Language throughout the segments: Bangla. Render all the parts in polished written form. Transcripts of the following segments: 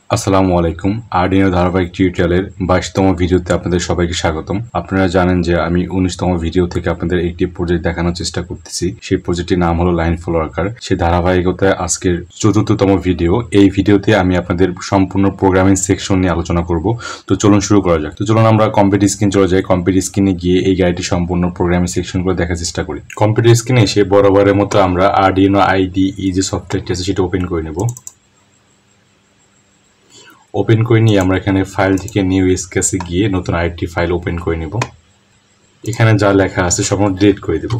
আসসালামু আলাইকুম। আরডিনো ধারাবাহিক টিউটোরিয়ালের 22তম ভিডিওতে আপনাদের সবাইকে স্বাগতম। আপনারা জানেন যে আমি 19তম ভিডিও থেকে আপনাদের একটি প্রজেক্ট দেখানোর চেষ্টা করতেছি। সেই প্রজেক্টটির নাম হলো লাইন ফলো ওয়ার্কার। সেই ধারাবাহিকতায় আজকের 4র্থতম ভিডিও। এই ভিডিওতে আমি আপনাদের সম্পূর্ণ প্রোগ্রামিং সেকশন নিয়ে আলোচনা করব। তো চলুন শুরু করা যাক। তো চলুন আমরা কম্পিউটার স্ক্রিন চলে যাই। কম্পিউটার স্ক্রিনে গিয়ে এই গাইডটি সম্পূর্ণ প্রোগ্রামিং সেকশনগুলো দেখার চেষ্টা করি। কম্পিউটার স্ক্রিনে এসে বরাবরের মতো আমরা আরডিনো আইডিই যে সফটওয়্যারটি আছে সেটা ওপেন করে নেব। ওপেন করে নিয়ে আমরা এখানে ফাইল থেকে নিউ স্কেচে গিয়ে নতুন আরেকটি ফাইল ওপেন করে নেব। এখানে যা লেখা আছে সব ডিলিট করে দেব।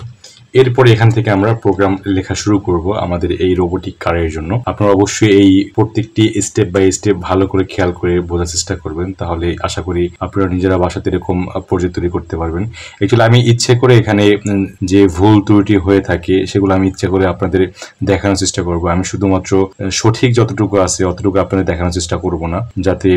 এরপরে এখান থেকে আমরা প্রোগ্রাম লেখা শুরু করব আমাদের এই রোবোটিক কারের জন্য। আপনারা অবশ্যই এই প্রত্যেকটি স্টেপ বাই স্টেপ ভালো করে খেয়াল করে বোঝার চেষ্টা করবেন, তাহলে আশা করি আপনারা নিজেরা বাসাতে এরকম প্রজেক্ট তৈরি করতে পারবেন। অ্যাকচুয়ালি আমি ইচ্ছে করে এখানে যে ভুল ত্রুটি হয়ে থাকে সেগুলো আমি ইচ্ছে করে আপনাদের দেখানোর চেষ্টা করব। আমি শুধুমাত্র সঠিক যতটুকু আছে অতটুকু আপনাদের দেখানোর চেষ্টা করব না, যাতে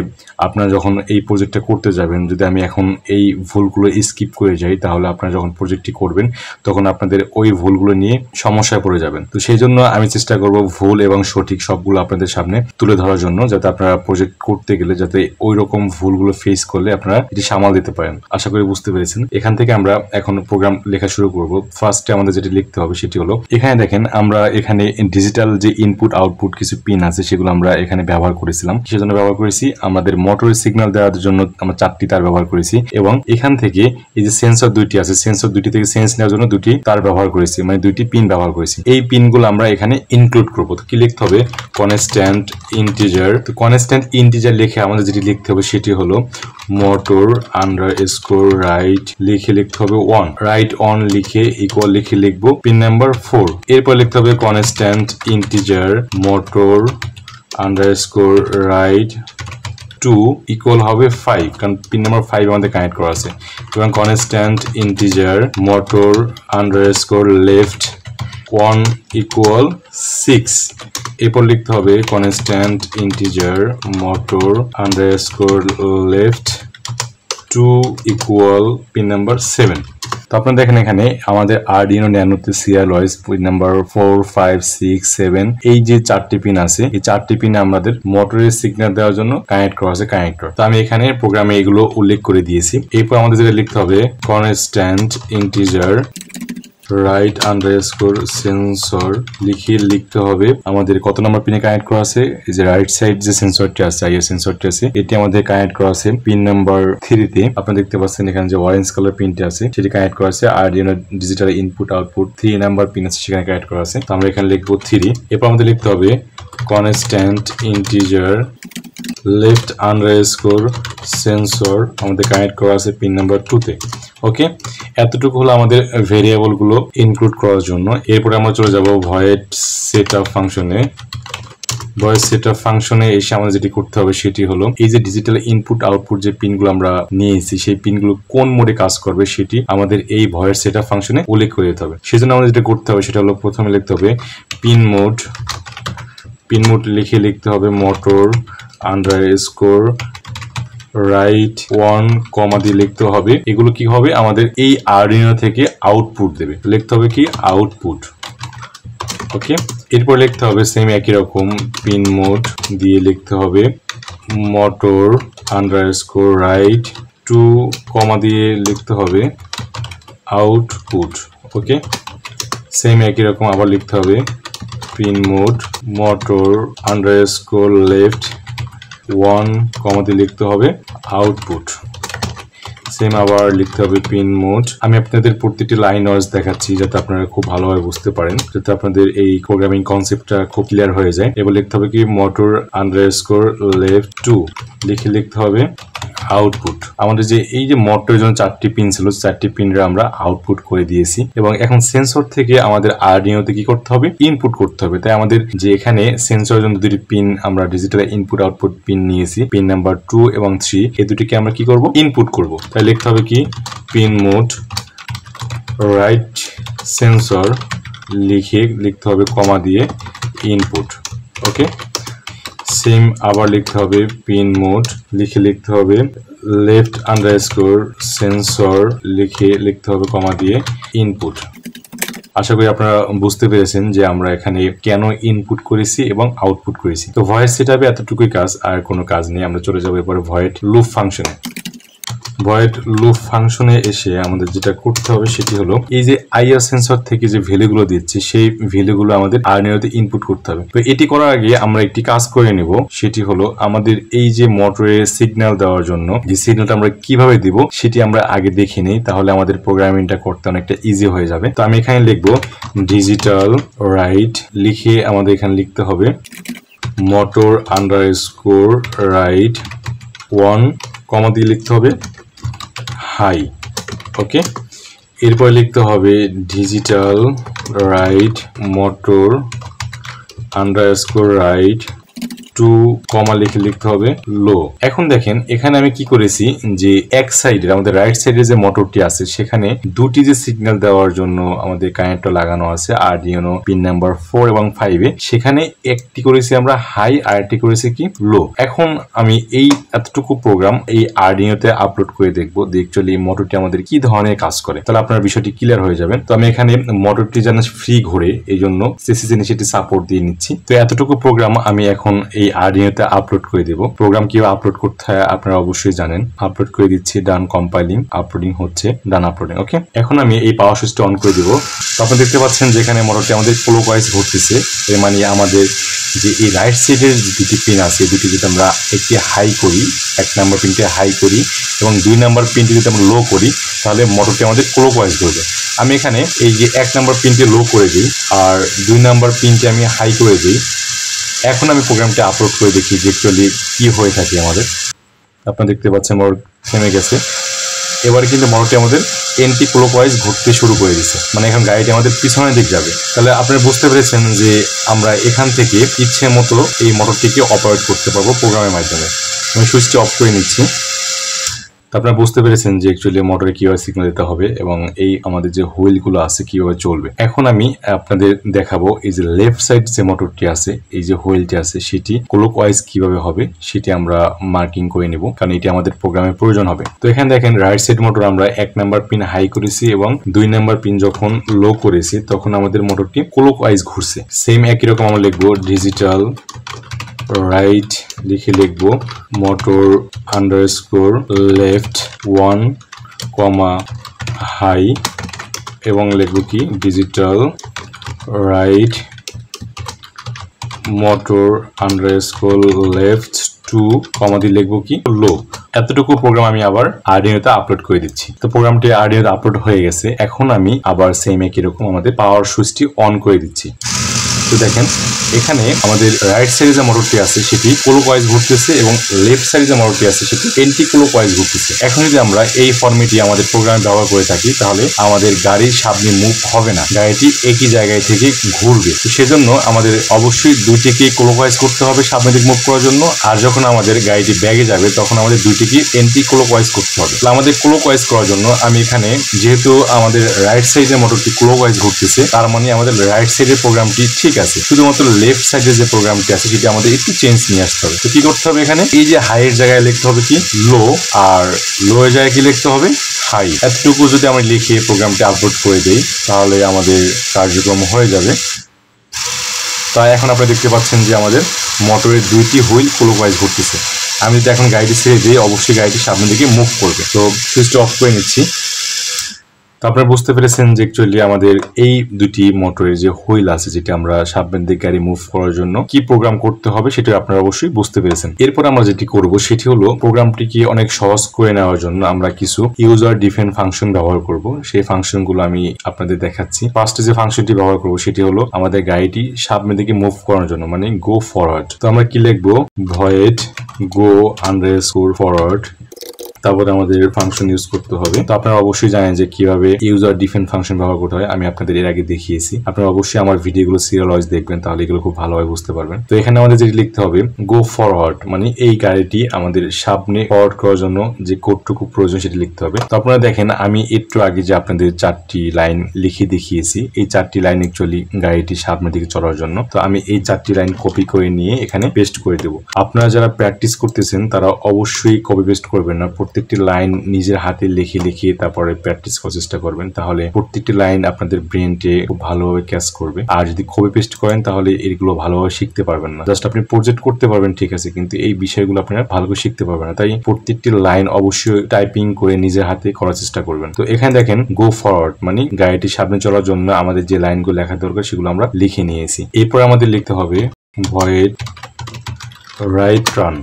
আপনারা যখন এই প্রজেক্টটা করতে যাবেন, যদি আমি এখন এই ভুলগুলো স্কিপ করে যাই তাহলে আপনারা যখন প্রজেক্টটি করবেন তখন আপনাদের ওই ভুলগুলো নিয়ে সমস্যায় পড়ে যাবেন। তো সেই জন্য আমি চেষ্টা করব ভুল এবং সঠিক সবগুলো আপনাদের সামনে তুলে ধরার জন্য, যাতে আপনারা প্রজেক্ট করতে গেলে যাতে ওই রকম ভুলগুলো ফেস করলে আপনারা এটি সামাল দিতে পারেন। আশা করি বুঝতে পেরেছেন। এখান থেকে আমরা এখন প্রোগ্রাম লেখা শুরু করব। ফার্স্টে আমাদের যেটি লিখতে হবে সেটি হলো, এখানে দেখেন আমরা এখানে ডিজিটাল যে ইনপুট আউটপুট কিছু পিন আছে সেগুলো আমরা এখানে ব্যবহার করেছিলাম। সেজন্য ব্যবহার করেছি আমাদের মোটরের সিগন্যাল দেওয়ার জন্য আমরা 4টি তার ব্যবহার করেছি, এবং এখান থেকে এই যে সেন্সর দুইটি আছে, সেন্সর দুইটি থেকে সেন্স নেওয়ার জন্য 2টি তার ব্যবহার করেছি, মানে 2টি পিন ব্যবহার করেছি। এই পিনগুলো আমরা এখানে ইনক্লুড করব। তো কি লিখতে হবে? Constant integer. তো কনস্ট্যান্ট ইন্টিজার লিখে আমাদের যেটি লিখতে হবে সেটি হলো মোটর আন্ডারস্কোর রাইট লিখতে হবে 1, রাইট অন লিখে ইকুয়াল লিখে লিখবো পিন নাম্বার 4। এরপর লিখতে হবে constant integer motor underscore right 2 equal হবে 5, কারণ পিন নাম্বার 5 আমাদের কানেক্ট করা আছে। এবং constant integer motor underscore left 1 equal 6। এরপর লিখতে হবে constant integer motor underscore left 2 equal pin number 7। তো আপনারা দেখেন এখানে আমাদের আরডিনো ন্যানোতে সিরিয়াল ওয়াইজ পিন নাম্বার 4, 5, 6, 7 এই যে 4টি পিন আছে, এই 4টি পিনে আমাদের মোটরের সিগন্যাল দেওয়ার জন্য কানেক্ট করা আছে কানেক্টর। তো আমি এখানে প্রোগ্রামে এগুলো উল্লেখ করে দিয়েছি। এরপর আমাদের যেটা লিখতে হবে constant integer right underscore sensor লিখতে হবে আমাদের কত নম্বর পিনে কানেক্ট করা আছে। এই যে রাইট সাইড যে সেন্সরটি আছে, আইআর সেন্সরটি আছে, এটি আমাদের কানেক্ট করা আছে পিন নাম্বার 3 তে। আপনারা দেখতে পাচ্ছেন এখানে যে অরেঞ্জ কালার পিনটি আছে সেটি কানেক্ট করা আছে Arduino digital input output 3 number pin আছে সেখানে কানেক্ট করা আছে। তো আমরা এখানে লিখবো 3। এরপর আমাদের লিখতে হবে constant integer left underscore sensor আমাদের কানেক্ট করা আছে পিন নাম্বার 2 তে। ওকে, এতটুকু হলো আমাদের ভেরিয়েবল গুলো ইনক্লুড করার জন্য। এরপরে আমরা চলে যাব ভয়েড সেটআপ ফাংশনে। ভয়েড সেটআপ ফাংশনে এসে আমাদের যেটি করতে হবে সেটি হলো এই যে ডিজিটাল ইনপুট আউটপুট যে পিনগুলো আমরা নিয়েছি সেই পিনগুলো কোন মোডে কাজ করবে সেটি আমাদের এই ভয়েড সেটআপ ফাংশনে উল্লেখ করে দিতে হবে। সেজন্য আমাদের যেটা করতে হবে সেটা হলো প্রথমে লিখতে হবে পিন মোড লিখতে হবে মোটর আন্ডারস্কোর রাইট 1 কমা দিয়ে লিখতে হবে। এগুলো কি হবে? আমাদের এই আরডিনো থেকে আউটপুট দেবে। লিখতে হবে কি আউটপুট। ওকে, এরপর লিখতে হবে সেম একই রকম পিন মোড দিয়ে লিখতে হবে মোটর আন্ডারস্কোর রাইট 2 কমা দিয়ে লিখতে হবে আউটপুট। ওকে, সেম একই রকম আবার লিখতে হবে pin mode motor underscore left 1 কমা দিয়ে লিখতে হবে আউটপুট। সেম আবার লিখতে হবে পিন মোড। আমি আপনাদের প্রতিটি লাইন ওয়াইজ দেখাচ্ছি যাতে আপনারা খুব ভালোভাবে বুঝতে পারেন, যাতে আপনাদের এই প্রোগ্রামিং কনসেপ্টটা খুব ক্লিয়ার হয়ে যায়। এবার লিখতে হবে কি মোটর আন্ডারস্কোর লেফট 2 লিখতে হবে আউটপুট। আমাদের যে এই যে মোটরের জন্য 4টি পিন ছিল, 4টি পিনরা আমরা আউটপুট করে দিয়েছি। এবং এখন সেন্সর থেকে আমাদের আরডিনোতে কি করতে হবে? ইনপুট করতে হবে। তাই আমাদের যে এখানে সেন্সরের জন্য 2টি পিন আমরা ডিজিটাল ইনপুট আউটপুট পিন নিয়েছি, পিন নাম্বার 2 এবং 3, এই দুটিকে আমরা কি করব? ইনপুট করব। তাই লিখতে হবে কি পিন মোড রাইট সেন্সর লিখতে হবে কমা দিয়ে ইনপুট। ওকে, সেম আবার লিখতে হবে পিন মোড লিখতে হবে লেফট আন্ডারস্কোর সেন্সর লিখতে হবে কমা দিয়ে ইনপুট। আশা করি আপনারা বুঝতে পেরেছেন যে আমরা এখানে কেন ইনপুট করেছি এবং আউটপুট করেছি। তো ভয়েড সেটআপে এতটুকুই কাজ, আর কোনো কাজ নেই। আমরা চলে যাবো এরপরে ভয়েড লুপ ফাংশনে। ভয়েড লুপ ফাংশনে এসে আমাদের যেটা করতে হবে সেটি হলো এই যে আইআর সেন্সর থেকে যে ভ্যালুগুলো দিচ্ছি সেই ভ্যালুগুলো আমাদের আরডিনোতে ইনপুট করতে হবে। তো এটি করার আগে আমরা একটি কাজ করে নেব, সেটি হলো আমাদের এই যে মোটরের সিগন্যাল দেওয়ার জন্য যে সিগন্যালটা আমরা কিভাবে দিব সেটি আমরা আগে দেখে নেই, তাহলে আমাদের প্রোগ্রামিংটা করতে অনেকটা ইজি হয়ে যাবে। তো আমি এখানে লিখবো ডিজিটাল রাইট, লিখে আমাদের এখানে লিখতে হবে মোটর আন্ডারস্কোর রাইট 1, কমা দিয়ে লিখতে হবে হাই। ওকে, এরপর লিখতে হবে digital right motor underscore right 2, কমা লিখে লিখতে হবে লো। এখন দেখেন এখানে আমি কি করেছি যে এক সাইডে আমাদের রাইট সাইডে যে মোটরটি আছে সেখানে দুটি যে সিগন্যাল দেওয়ার জন্য আমাদের কানেক্টর লাগানো আছে আরডিনো পিন নাম্বার 4 এবং 5 এ, সেখানে একটি করেছি আমরা হাই আর একটি করেছি কি লো। এখন আমি এই এতটুকু প্রোগ্রাম এই আরডিনোতে আপলোড করে দেখবো যে অ্যাকচুয়ালি এই মোটরটি আমাদের কি ধরনের কাজ করে, তাহলে আপনার বিষয়টি ক্লিয়ার হয়ে যাবে। তো আমি এখানে মোটরটি যেন ফ্রি ঘুরে এই জন্য সিসিসি সেটি সাপোর্ট দিয়ে নিচ্ছি। তো এতটুকু প্রোগ্রাম আমি এখন এই আরডিনোতে আপলোড করে দেব। প্রোগ্রাম কিভাবে আপলোড করতে হয় আপনারা অবশ্যই জানেন। আপলোড করে দিচ্ছি, ডান কম্পাইলিং, আপলোডিং হচ্ছে, ডান আপলোডিং। ওকে, এখন আমি এই পাওয়ার সুইচটা অন করে দিব। তো আপনারা দেখতে পাচ্ছেন যে এখানে মোটরটি আমাদের ক্লকওয়াইজ ঘুরতেছে। এর মানে আমাদের যে এই রাইট সাইডের দুটি পিন আছে দুটি যদি আমরা একটি হাই করি, 1 নাম্বার পিনটি হাই করি এবং 2 নাম্বার পিনটি যদি আমরা লো করি তাহলে মোটরটি আমাদের ক্লকওয়াইজ ঘুরবে। আমি এখানে এই যে 1 নাম্বার পিনটি লো করে দিই আর 2 নাম্বার পিনটি আমি হাই করে দিই। এখন আমি প্রোগ্রামটা আপলোড করে দেখি যে অ্যাকচুয়ালি কি হয়ে থাকে আমাদের। আপনারা দেখতে পাচ্ছেন মোটর থেমে গেছে। এবারে কিন্তু মোটরটি আমাদের এন্টি ক্লকওয়াইজ ঘুরতে শুরু করে দিচ্ছে, মানে এখন গাড়িটি আমাদের পিছনের দিক যাবে। তাহলে আপনারা বুঝতে পেরেছেন যে আমরা এখান থেকে ইচ্ছে মতো এই মোটরটিকে অপারেট করতে পারবো প্রোগ্রামের মাধ্যমে। আমি সুইচটি অফ করে নিচ্ছি। আপনারা বুঝতে পেরেছেন যে অ্যাকচুয়ালি মোটরে কিভাবে সিগন্যাল দিতে হবে এবং এই আমাদের যে হুইলগুলো আছে কিভাবে চলবে। এখন আমি আপনাদের দেখাবো এই যে লেফট সাইড যে মোটরটি আছে, এই যে হুইলটি আছে সেটি ক্লকওয়াইজ কিভাবে হবে সেটি আমরা মার্কিং করে নেব, কারণ এটি আমাদের প্রোগ্রামের প্রয়োজন হবে। তো এখানে দেখেন রাইট সাইড মোটর আমরা 1 নাম্বার পিন হাই করেছি এবং 2 নাম্বার পিন যখন লো করেছি তখন আমাদের মোটরটি ক্লকওয়াইজ ঘুরছে। সেম একই রকম আমরা লিখবো ডিজিটাল রাইট, লিখে লিখবো মোটর আন্ডারস্কোর লেফট 1, কমা হাই এবং লিখবো কি digital right motor underscore left 2, কমা দিয়ে লিখবো কি লো। এতটুকু প্রোগ্রাম আমি আবার আরডিনোতে আপলোড করে দিচ্ছি। তো প্রোগ্রামটি আরডিনোতে আপলোড হয়ে গেছে। এখন আমি আবার সেম একই রকম আমাদের পাওয়ার সুইচটি অন করে দিচ্ছি। তো দেখেন এখানে আমাদের রাইট সাইডে যে মোটরটি আছে সেটি ক্লকওয়াইজ ঘুরতেছে এবং লেফট সাইডে যে মোটরটি আছে সেটি এন্টি ক্লকওয়াইজ ঘুরতেছে। এখন যদি আমরা এই ফরম্যাটটি আমাদের প্রোগ্রামে ব্যবহার করে থাকি তাহলে আমাদের গাড়ির সামনে মুভ হবে না, গাড়িটি একই জায়গায় থেকে ঘুরবে। তো সেজন্য আমাদের অবশ্যই দুইটিকে ক্লকওয়াইজ করতে হবে সামনের দিকে মুভ করার জন্য, আর যখন আমাদের গাড়িটি ব্যাগে যাবে তখন আমাদের দুইটিকে এন্টি ক্লকওয়াইজ করতে হবে। তাহলে আমাদের ক্লকওয়াইজ করার জন্য আমি এখানে যেহেতু আমাদের রাইট সাইডে মোটরটি ক্লকওয়াইজ ঘুরতেছে তার মানে আমাদের রাইট সাইডের প্রোগ্রামটি ঠিক আছে, শুধুমাত্র লেফট সাইডে যে প্রোগ্রামটি আছে সেটি আমাদের একটু চেঞ্জ নিয়ে আসতে হবে। তো কি করতে হবে, এখানে এই যে হাইয়ের জায়গায় লিখতে হবে কি লো আর লো এর জায়গায় কি লিখতে হবে হাই। এতটুকু যদি আমরা লিখে প্রোগ্রামটি আপলোড করে দেই তাহলে আমাদের কার্যক্রম হয়ে যাবে। তাই এখন আপনারা দেখতে পাচ্ছেন যে আমাদের মোটরের দুইটি হুইল ক্লকওয়াইজ ঘুরতেছে। আমি যদি এখন গাড়িটি ছেড়ে দিই অবশ্যই গাড়িটি সামনের দিকে মুভ করবে। তো সুইচটা অফ করে নিচ্ছি। তো আপনারা বুঝতে পেরেছেন যে অ্যাকচুয়ালি আমাদের এই দুটি মোটরের যে হুইল আছে যেটা আমরা সামনের দিকে গাড়ি মুভ করার জন্য কি প্রোগ্রাম করতে হবে সেটা আপনারা অবশ্যই বুঝতে পেরেছেন। এরপর আমরা যেটি করব সেটি হলো প্রোগ্রামটিকে অনেক সহজ করে নেওয়ার জন্য আমরা কিছু ইউজার ডিফাইন ফাংশন ব্যবহার করব। সেই ফাংশনগুলো আমি আপনাদের দেখাচ্ছি। ফার্স্টে যে ফাংশনটি ব্যবহার করব সেটি হলো আমাদের গাড়িটি সামনের দিকে মুভ করার জন্য, মানে গো ফরওয়ার্ড। তো আমরা কি লিখবো ভয়েড গো আন্ডারস্কোর ফরওয়ার্ড, তারপরে আমাদের ফাংশন ইউজ করতে হবে। তো আপনারা অবশ্যই জানেন যে কিভাবে ইউজার ডিফাইন ফাংশন ব্যবহার করতে হয়, আমি আপনাদের এর আগে দেখিয়েছি। আপনারা অবশ্যই আমার ভিডিওগুলো সিরিয়াল ওয়াইজ দেখবেন, তাহলে এগুলো খুব ভালোভাবে বুঝতে পারবেন। তো এখানে আমাদের যেটি লিখতে হবে গো ফরওয়ার্ড, মানে এই গাড়িটি আমাদের সামনে ফরওয়ার্ড করার জন্য যে কোডটুকু প্রয়োজন সেটি লিখতে হবে। তো আপনারা দেখেন আমি একটু আগে যে আপনাদের 4টি লাইন লিখে দেখিয়েছি, এই 4টি লাইন অ্যাকচুয়ালি গাড়িটি সামনের দিকে চলার জন্য। তো আমি এই 4টি লাইন কপি করে নিয়ে এখানে পেস্ট করে দেবো। আপনারা যারা প্র্যাকটিস করতেছেন তারা অবশ্যই কপি পেস্ট করবেন না, প্রত্যেকটি লাইন নিজের হাতে লিখে লিখে তারপরে প্র্যাকটিস করার চেষ্টা করবেন, তাহলে প্রত্যেকটি লাইন আপনাদের ব্রেনটে খুব ভালোভাবে ক্যাচ করবে। আর যদি কপি পেস্ট করেন তাহলে এগুলো ভালোভাবে শিখতে পারবেন না। জাস্ট আপনি প্রজেক্ট করতে পারবেন ঠিক আছে, কিন্তু এই বিষয়গুলো আপনারা ভালো করে শিখতে পারবেন না। তাই প্রত্যেকটি লাইন অবশ্যই টাইপিং করে নিজের হাতে করার চেষ্টা করবেন। তো এখানে দেখেন গো ফরওয়ার্ড মানে গাড়িটি সামনে চলার জন্য আমাদের যে লাইনগুলো লেখা দরকার সেগুলো আমরা লিখে নিয়েছি। এরপর আমাদের লিখতে হবে void right turn.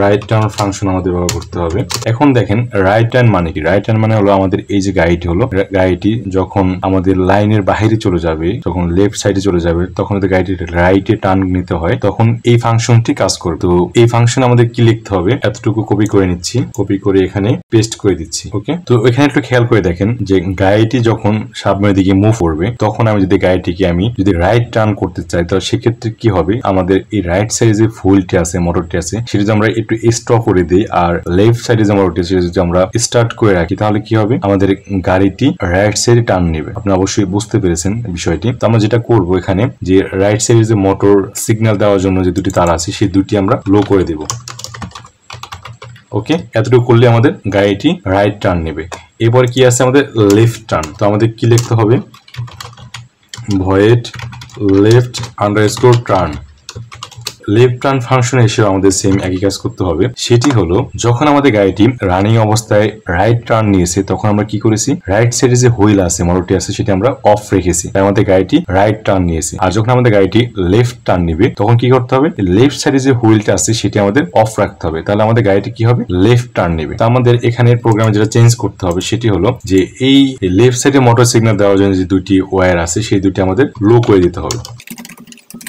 Right turn function আমাদের ব্যবহার করতে হবে। এখন দেখেন রাইট টার্ন মানে কি? রাইট টার্ন মানে হলো আমাদের এই যে গাড়িটি হলো, গাড়িটি যখন আমাদের লাইনের বাইরে চলে যাবে, যখন লেফট সাইডে চলে যাবে, তখন আমাদের গাড়িটি রাইটে টার্ন নিতে হয়, তখন এই ফাংশনটি কাজ করবে। তো এই ফাংশন আমাদের কি লিখতে হবে, এতটুকু কপি করে নিচ্ছি, কপি করে এখানে পেস্ট করে দিচ্ছি। ওকে, তো এখানে একটু খেয়াল করে দেখেন যে গাড়িটি যখন সামনের দিকে মুভ করবে, তখন আমি যদি গাড়িটিকে আমি যদি রাইট টার্ন করতে চাই, তাহলে সেক্ষেত্রে কি হবে, আমাদের এই রাইট সাইডে যে হুইলটি আছে, মোটরটি আছে, সেটা যদি আমরা একটু স্টপ করে দিই আর লেফট সাইডে যে মোটরটি আছে যদি আমরা স্টার্ট করে রাখি, তাহলে কি হবে, আমাদের গাড়িটি রাইট সাইডে টার্ন নেবে। আপনি অবশ্যই বুঝতে পেরেছেন বিষয়টি। তো আমরা যেটা করব এখানে, যে রাইট সাইডে যে মোটর সিগন্যাল দেওয়ার জন্য যে দুটি তার আছে, সেই দুটি আমরা লো করে দেব। ওকে, এতটুকু করলে আমাদের গাড়িটি রাইট টার্ন নেবে। এরপর কি আছে আমাদের লেফট টার্ন। তো আমাদের কি লিখতে হবে, void left underscore turn. Left turn ফাংশনে এসে আমাদের সেম একই কাজ করতে হবে। সেটি হলো যখন আমাদের গাড়িটি রানিং অবস্থায় রাইট টার্ন নিয়েছে, তখন আমরা কি করেছি, রাইট সাইডে যে হুইল আছে, মোটরটি আছে, সেটা আমরা অফ রেখেছি, তাই আমাদের গাড়িটি রাইট টার্ন নিয়েছে। আর যখন আমাদের গাড়িটি লেফট টার্ন নিবে, তখন কি করতে হবে, লেফট সাইডে যে হুইলটা আছে সেটি আমাদের অফ রাখতে হবে, তাহলে আমাদের গাড়িটি কি হবে, লেফট টার্ন নেবে। তো আমাদের এখানে প্রোগ্রামে যেটা চেঞ্জ করতে হবে সেটি হলো যে এই লেফট সাইডে মোটর সিগন্যাল দেওয়ার জন্য যে দুটি ওয়্যার আছে, সেই দুটি আমাদের লো করে দিতে হবে।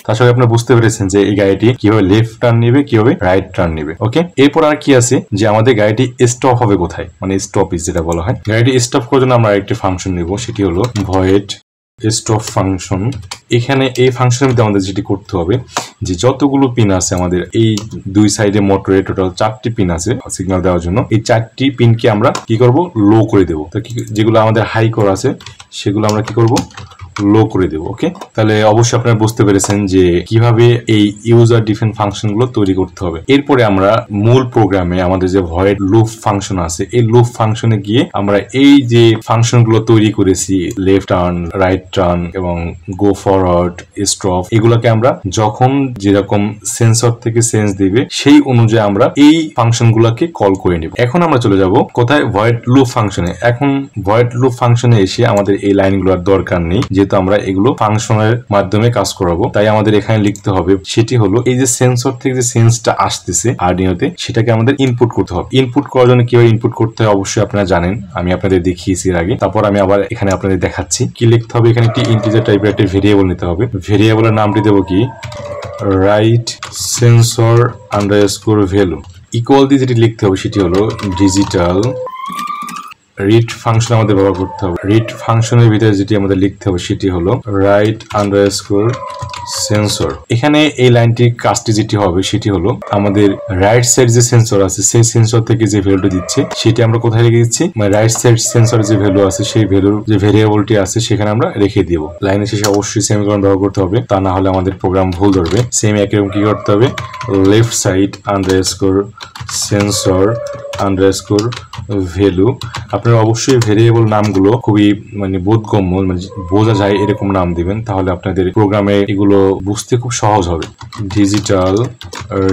তার সঙ্গে আপনারা বুঝতে পেরেছেন যে এই গাড়িটি কিভাবে লেফট টার্ন নেবে, কিভাবে রাইট টার্ন নেবে। ওকে, এরপর আর কি আছে, যে আমাদের গাড়িটি স্টপ হবে কোথায়, মানে স্টপিজ যেটা বলা হয়। গাড়িটি স্টপ করার জন্য আমরা একটি ফাংশন নেব, সেটি হলো ভয়েড স্টপ ফাংশন। এখানে এই ফাংশনের মধ্যে আমাদের যেটি করতে হবে, যে যতগুলো পিন আছে আমাদের এই দুই সাইডে মোটরে, টোটাল 4টি পিন আছে সিগন্যাল দেওয়ার জন্য, এই 4টি পিনকে আমরা কি করব, লো করে দেব। তো যেগুলো আমাদের হাই করা আছে সেগুলো আমরা কি করব, লো করে দেব। ওকে, তাহলে অবশ্যই আপনারা বুঝতে পেরেছেন যে কিভাবে এই ইউজার ডিফাইন ফাংশন গুলো তৈরি করতে হবে। এরপরে আমরা মূল প্রোগ্রামে আমাদের যে ভয়েড লুপ ফাংশন আছে, এই লুপ ফাংশনে গিয়ে আমরা এই যে ফাংশন গুলো তৈরি করেছি, লেফট টার্ন, রাইট টার্ন এবং গো ফরওয়ার্ড, স্টপ, এগুলোকে আমরা যখন যেরকম সেন্সর থেকে সেন্স দিবে সেই অনুযায়ী আমরা এই ফাংশন গুলোকে কল করে নেব। এখন আমরা চলে যাব কোথায়, ভয়েড লুপ ফাংশনে। এখন ভয়েড লুপ ফাংশনে এসে আমাদের এই লাইনগুলোর দরকার নেই, যেহেতু আমরা এগুলো ফাংশনের মাধ্যমে কাজ করাবো। তাই আমাদের এখানে লিখতে হবে, সেটি হলো এই যে সেন্সর থেকে যে সেন্সটা আসতেছে আরডিনোতে, সেটাকে আমাদের ইনপুট করতে হবে। ইনপুট করার জন্য কিভাবে ইনপুট করতে হয় অবশ্যই আপনারা জানেন, আমি আপনাদের দেখিয়েছি এর আগে। তারপর আমি আবার এখানে আপনাদের দেখাচ্ছি কি লিখতে হবে। এখানে একটি ইন্টিজার টাইপের একটা ভেরিয়েবল নিতে হবে। ভেরিয়েবলের নামটি দেবো কি, right sensor underscore value. Equal দিয়ে যেটি লিখতে হবে সেটি হলো ডিজিটাল রিড ফাংশন আমাদের ব্যবহার করতে হবে। রিড ফাংশনের ভিতরে যেটি আমাদের লিখতে হবে সেটি হলো রাইট আন্ডারস্কোর সেন্সর। এখানে এই লাইনটির কাজটি যেটি হবে সেটি হলো আমাদের রাইট সাইড যে সেন্সর আছে, সেই সেন্সর থেকে যে ভ্যালুটি দিচ্ছে সেটি আমরা কোথায় রেখে দিচ্ছি, মানে রাইট সাইড সেন্সরের যে ভ্যালু আছে সেই ভ্যালুর যে ভেরিয়েবলটি আছে সেখানে আমরা রেখে দিব। লাইনের শেষে অবশ্যই সেমিকোলন ব্যবহার করতে হবে, তা না হলে আমাদের প্রোগ্রাম ভুল ধরবে। সেম একই রকম কি করতে হবে, left side underscore sensor underscore value. আপনারা অবশ্যই ভেরিয়েবল নামগুলো খুবই মানে বোধগম্য, মানে বোঝা যায় এরকম নাম দিবেন, তাহলে আপনাদের প্রোগ্রামে এগুলো বুঝতে খুব সহজ হবে। ডিজিটাল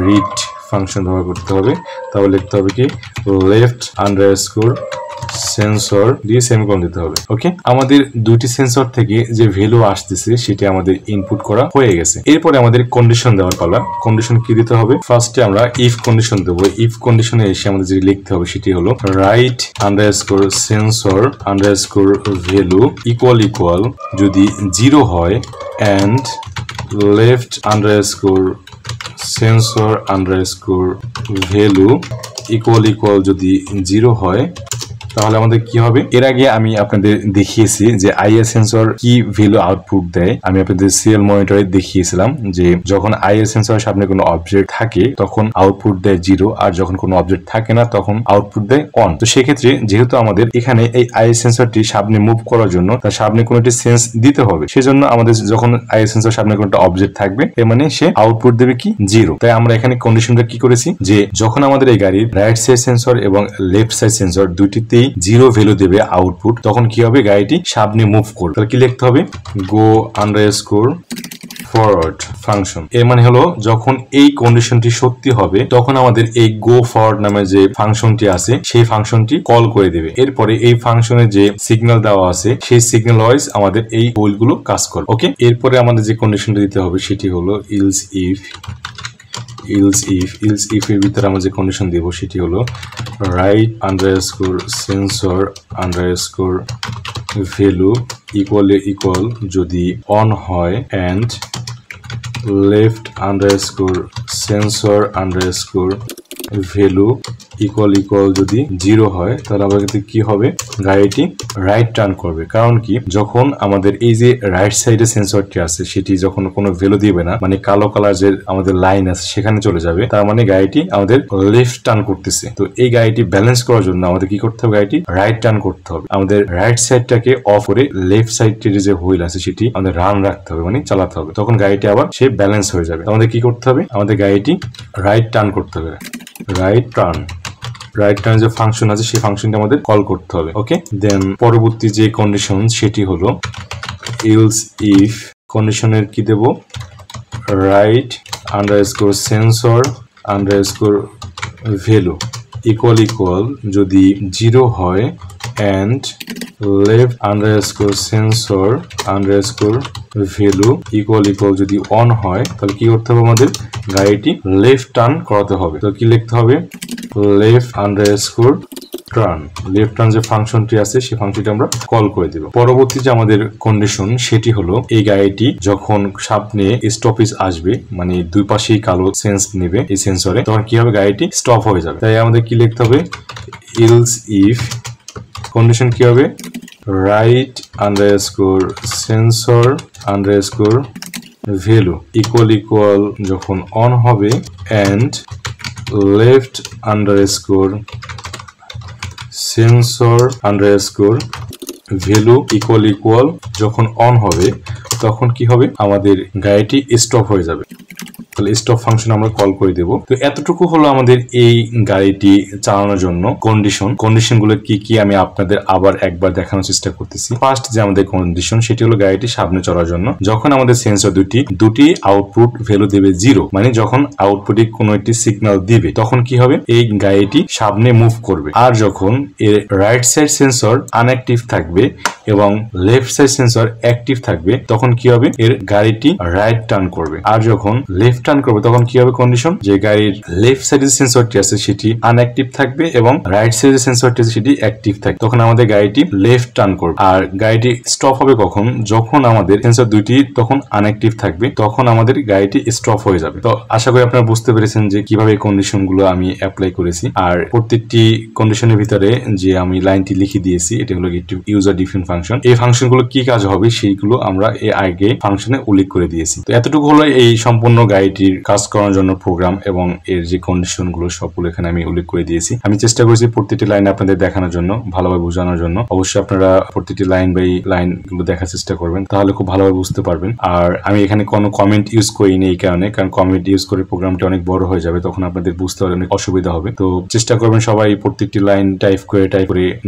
রিড ফাংশন ব্যবহার করতে হবে। তাহলে লিখতে হবে কি, লেফট আন্ডারস্কোর সেন্সর দিয়ে সেমিকোলন দিতে হবে। ওকে, আমাদের দুইটি সেন্সর থেকে যে ভ্যালু আসতেছে সেটি আমাদের ইনপুট করা হয়ে গেছে। এরপরে আমাদের কন্ডিশন দেওয়ার পালা। কন্ডিশন কি দিতে হবে, ফার্স্টে আমরা ইফ কন্ডিশন দেবো। ইফ কন্ডিশনে এসে আমাদের যেটি লিখতে হবে সেটি হলো right underscore sensor underscore value equal যদি 0 হয় and left underscore sensor underscore value equal যদি 0 হয় তাহলে আমাদের কি হবে, এর আগে আমি আপনাদের দেখিয়েছি যে আইআর সেন্সর কি ভ্যালু আউটপুট দেয়। আমি আপনাদের সিরিয়াল মনিটরে দেখিয়েছিলাম যে যখন আইআর সেন্সরের সামনে কোনো অবজেক্ট থাকে তখন আউটপুট দেয় 0, আর যখন কোনো অবজেক্ট থাকে না তখন আউটপুট দেয় 1। তো সেক্ষেত্রে যেহেতু আমাদের এখানে এই আইআর সেন্সরটি সামনে মুভ করার জন্য তার সামনে কোনো একটি সেন্স দিতে হবে, সেজন্য আমাদের যখন আইআর সেন্সর সামনে কোনো একটা অবজেক্ট থাকবে এর মানে সে আউটপুট দেবে কি 0। তাই আমরা এখানে কন্ডিশনটা কি করেছি যে যখন আমাদের এই গাড়ির রাইট সাইড সেন্সর এবং লেফট সাইড সেন্সর দুইটিতেই 0 ভ্যালু দেবে আউটপুট, তখন কি হবে, গাড়িটি সামনে মুভ করবে। তাহলে কি লিখতে হবে, গো আন্ডারস্কোর ফরওয়ার্ড ফাংশন। এর মানে হলো যখন এই কন্ডিশনটি সত্যি হবে তখন আমাদের এই গো ফরওয়ার্ড নামে যে ফাংশনটি আছে সেই ফাংশনটি কল করে দেবে। এরপরে এই ফাংশনে যে সিগন্যাল দেওয়া আছে সেই সিগন্যাল ওয়াইজ আমাদের এই হোলগুলো কাজ করবে। ওকে, এরপরে আমাদের যে কন্ডিশনটা দিতে হবে সেটি হলো ইলস ইফ এর ভিতরে আমরা যে কন্ডিশন দেব সেটি হলো right underscore sensor underscore value equal যদি অন হয় and left underscore sensor underscore value equal যদি 0 হয়, তাহলে আমাদের কি হবে, গাড়িটি রাইট টার্ন করবে। কারণ কি, যখন আমাদের এই যে রাইট সাইডে সেন্সরটি আছে সেটি যখন কোনো ভ্যালু দিবে না, মানে কালো কালার যে আমাদের লাইন আছে সেখানে চলে যাবে, তার মানে গাড়িটি আমাদের লেফট টার্ন করতেছে। তো এই গাড়িটি ব্যালেন্স করার জন্য আমাদের কি করতে হবে, গাড়িটি রাইট টার্ন করতে হবে। আমাদের রাইট সাইডটাকে অফ করে লেফট সাইডটির যে হুইল আছে সেটি আমাদের রান রাখতে হবে, মানে চালাতে হবে, তখন গাড়িটি আবার সে ব্যালেন্স হয়ে যাবে। আমাদের কি করতে হবে, আমাদের গাড়িটি রাইট টার্ন করতে হবে, রাইট টার্ন যে ফাংশন আছে সেই ফাংশনটা আমাদের কল করতে হবে। ওকে, দেন পরবর্তী যে কন্ডিশন সেটি হলো ইলস ইফ কন্ডিশনের কি দেব, right underscore sensor underscore value equal যদি 0 হয় and left underscore sensor underscore value equal যদি অন হয়, তাহলে কি করতে হবে, আমাদের গাড়িটি লেফট টার্ন করাতে হবে। তো কি লিখতে হবে, লেফট আন্ডারস্কোর লেফট টার্ন যে ফাংশনটি আছে সেই ফাংশনটি আমরা কল করে দেব। পরবর্তী যে আমাদের কন্ডিশন সেটি হলো এই গাড়িটি যখন সামনে স্টপেজ আসবে, মানে দুই পাশেই কালো সেন্স নেবে এই সেন্সরে, তখন কি হবে, গাড়িটি স্টপ হয়ে যাবে। তাই আমাদের কি লিখতে হবে, ইলস ইফ কন্ডিশন কি হবে, right underscore sensor underscore value equal যখন অন হবে and left underscore sensor underscore value equal যখন অন হবে তখন কি হবে, আমাদের গাড়িটি স্টপ হয়ে যাবে। তাহলে স্টপ ফাংশন আমরা কল করে দেব। তো এতটুকু হলো আমাদের এই গাড়িটি চালানোর জন্য কন্ডিশন গুলো কি কি আমি আপনাদের আবার একবার দেখানোর চেষ্টা করতেছি। ফার্স্ট যে আমাদের কন্ডিশন সেটি হলো গাড়িটি সামনে চলার জন্য যখন আমাদের সেন্সর দুটি আউটপুট ভ্যালু দেবে 0, মানে যখন আউটপুটে কোনো একটি সিগন্যাল দিবে তখন কি হবে, এই গাড়িটি সামনে মুভ করবে। আর যখন এর রাইট সাইড সেন্সর আনঅ্যাক্টিভ থাকবে এবং লেফট সাইড সেন্সর অ্যাক্টিভ থাকবে তখন কি হবে, এর গাড়িটি রাইট টার্ন করবে। আর যখন লেফট টার্ন করবে তখন কি হবে কন্ডিশন, যে গাড়ির লেফট সাইডের সেন্সরটি আছে সেটি আনঅ্যাক্টিভ থাকবে এবং রাইট সাইডের সেন্সরটি আছে সেটি অ্যাক্টিভ থাকবে, তখন আমাদের গাড়িটি লেফট টার্ন করবে। আর গাড়িটি স্টপ হবে কখন, যখন আমাদের সেন্সর দুইটি তখন আনঅ্যাক্টিভ থাকবে, তখন আমাদের গাড়িটি স্টপ হয়ে যাবে। তো আশা করি আপনারা বুঝতে পেরেছেন যে কিভাবে এই কন্ডিশন গুলো আমি অ্যাপ্লাই করেছি। আর প্রত্যেকটি কন্ডিশনের ভিতরে যে আমি লাইনটি লিখে দিয়েছি এটা হলো ইউজার ডিফাইন ফাংশন। এই ফাংশন গুলো কি কাজ হবে সেইগুলো আমরা এর আগে ফাংশনে উল্লেখ করে দিয়েছি। তো এতটুকু হলো এই সম্পূর্ণ গাড়িটির কাজ করার জন্য প্রোগ্রাম এবং এর যে কন্ডিশন গুলো সবগুলো এখানে আমি উল্লেখ করে দিয়েছি। আমি চেষ্টা করেছি প্রত্যেকটি লাইন আপনাদের দেখানোর জন্য, ভালোভাবে বোঝানোর জন্য। অবশ্যই আপনারা প্রত্যেকটি লাইন বাই লাইন গুলো দেখার চেষ্টা করবেন, তাহলে খুব ভালোভাবে বুঝতে পারবেন। আর আমি এখানে কোনো কমেন্ট ইউজ করিনি এই কারণে, কারণ কমেন্ট ইউজ করে প্রোগ্রামটি অনেক বড় হয়ে যাবে, তখন আপনাদের বুঝতে অনেক অসুবিধা হবে। তো চেষ্টা করবেন সবাই প্রত্যেকটি লাইন টাইপ করে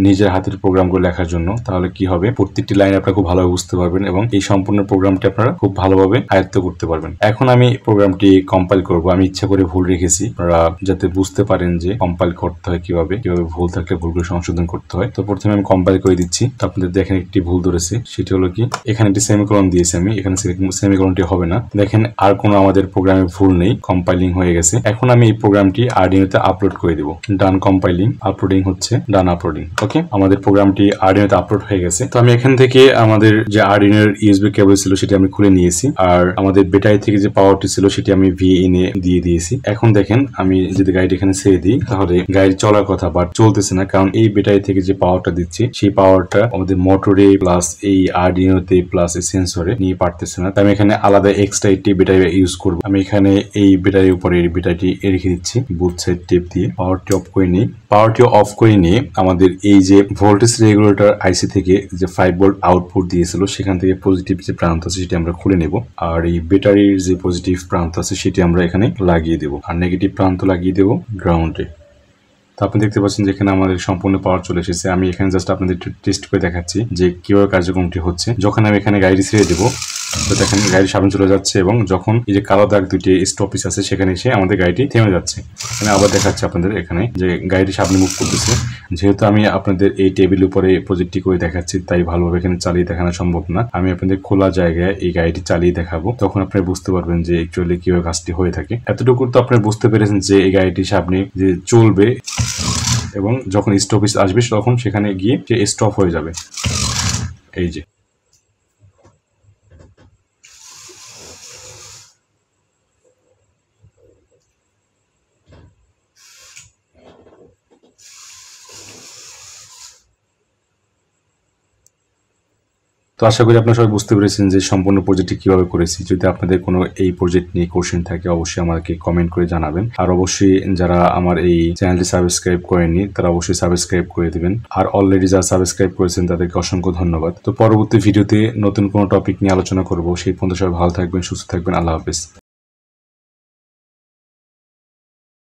নিজের হাতের প্রোগ্রাম গুলো লেখার জন্য, তাহলে কি হবে, প্রত্যেকটি লাইন আপনারা খুব ভালোভাবে বুঝতে পারবেন এবং এই সম্পূর্ণ প্রোগ্রামটি আপনারা খুব ভালোভাবে আয়ত্ত করতে পারবেন। এখন আমি প্রোগ্রামটি কম্পাইল করব। আমি ইচ্ছা করে ভুল রেখেছি আপনারা যাতে বুঝতে পারেন যে কম্পাইল করতে হয় কিভাবে ভুল থাকলে ভুলগুলো সংশোধন করতে হয়। তো প্রথমে আমি কম্পাইল করে দিচ্ছি। তো আপনাদের দেখেন একটি ভুল ধরেছে, সেটি হলো কি, এখানে একটি সেমিকোলন দিয়েছি আমি, এখানে সেমিকোলনটি হবে না। দেখেন আর কোনো আমাদের প্রোগ্রামে ভুল নেই, কম্পাইলিং হয়ে গেছে। এখন আমি এই প্রোগ্রামটি আরডিনোতে আপলোড করে দিব। ডান কম্পাইলিং, আপলোডিং হচ্ছে, ডান আপলোডিং। ওকে, আমাদের প্রোগ্রামটি আরডিনোতে আপলোড হয়ে গেছে। তো আমি এখান থেকে আমাদের যে আরডিনোর ইউএসবি কেবল ছিল সেটি আমি খুলে নিয়েছি, আর আমাদের ব্যাটারি থেকে যে পাওয়ারটি ছিল সেটি সেটি আমি VIN এ দিয়ে দিয়েছি। এখন দেখেন আমি যদি গাড়িটি এখানে ছেড়ে দিই তাহলে গাড়ি চলার কথা বাট চলতেছে না, কারণ এই ব্যাটারি থেকে যে পাওয়ারটা দিচ্ছি সেই পাওয়ারটা আমাদের মোটরে প্লাস এই আরডিনোতে প্লাস এই সেন্সরে নিয়ে পারতেছে না। আমি এখানে আলাদা এক্সট্রা একটি ব্যাটারি ইউজ করব। আমি এখানে এই ব্যাটারির উপরে এই ব্যাটারিটি রেখে দিচ্ছি বুথ সাইড টেপ দিয়ে। পাওয়ারটি অফ করে নিই। পাওয়ারটি অফ করে নিয়ে আমাদের এই যে ভোল্টেজ রেগুলেটর আইসি থেকে যে 5 ভোল্ট আউটপুট দিয়েছিল সেখান থেকে পজিটিভ যে প্রান্ত আছে সেটি আমরা খুলে নেব, আর এই ব্যাটারির যে পজিটিভ প্রান্ত আছে সেটি আমরা এখানে লাগিয়ে দেব, আর নেগেটিভ প্রান্ত লাগিয়ে দেব গ্রাউন্ডে। তো আপনি দেখতে পাচ্ছেন যে এখানে আমাদের সম্পূর্ণ পাওয়ার চলে এসেছে। আমি এখানে জাস্ট আপনাদের টেস্ট করে দেখাচ্ছি যে কিভাবে কার্যক্রমটি হচ্ছে। যখন আমি এখানে গাড়ি ছেড়ে দেবো তো দেখেন গাড়ির সামনে চলে যাচ্ছে, এবং যখন এই যে কালো দাগ দুটি স্টপিস আছে সেখানে এসে আমাদের গাড়িটি থেমে যাচ্ছে। এখানে আবার দেখাচ্ছে আপনাদের এখানে যে গাড়িটি সামনে মুভ করতেছে। যেহেতু আমি আপনাদের এই টেবিল উপরে প্রজেক্টটি করে দেখাচ্ছি তাই ভালোভাবে এখানে চালিয়ে দেখানো সম্ভব না। আমি আপনাদের খোলা জায়গায় এই গাড়িটি চালিয়ে দেখাবো, তখন আপনারা বুঝতে পারবেন যে অ্যাকচুয়ালি কিভাবে কাজটি হয়ে থাকে। এতটুকু তো আপনারা বুঝতে পেরেছেন যে এই গাড়িটি সামনে যে চলবে এবং যখন স্টপিস আসবে তখন সেখানে গিয়ে সে স্টপ হয়ে যাবে। এই যে তো আশা করি আপনারা সবাই বুঝতে পেরেছেন যে সম্পূর্ণ প্রজেক্টটি কিভাবে করেছি। যদি আপনাদের কোনো এই প্রজেক্ট নিয়ে কোশ্চেন থাকে অবশ্যই আমাকে কমেন্ট করে জানাবেন, আর অবশ্যই যারা আমার এই চ্যানেলটি সাবস্ক্রাইব করেননি তারা অবশ্যই সাবস্ক্রাইব করে দিবেন, আর অলরেডি যারা সাবস্ক্রাইব করেছেন তাদেরকে অসংখ্য ধন্যবাদ। তো পরবর্তী ভিডিওতে নতুন কোনো টপিক নিয়ে আলোচনা করব। সেই পর্যন্ত সবাই ভালো থাকবেন, সুস্থ থাকবেন। আল্লাহ হাফেজ।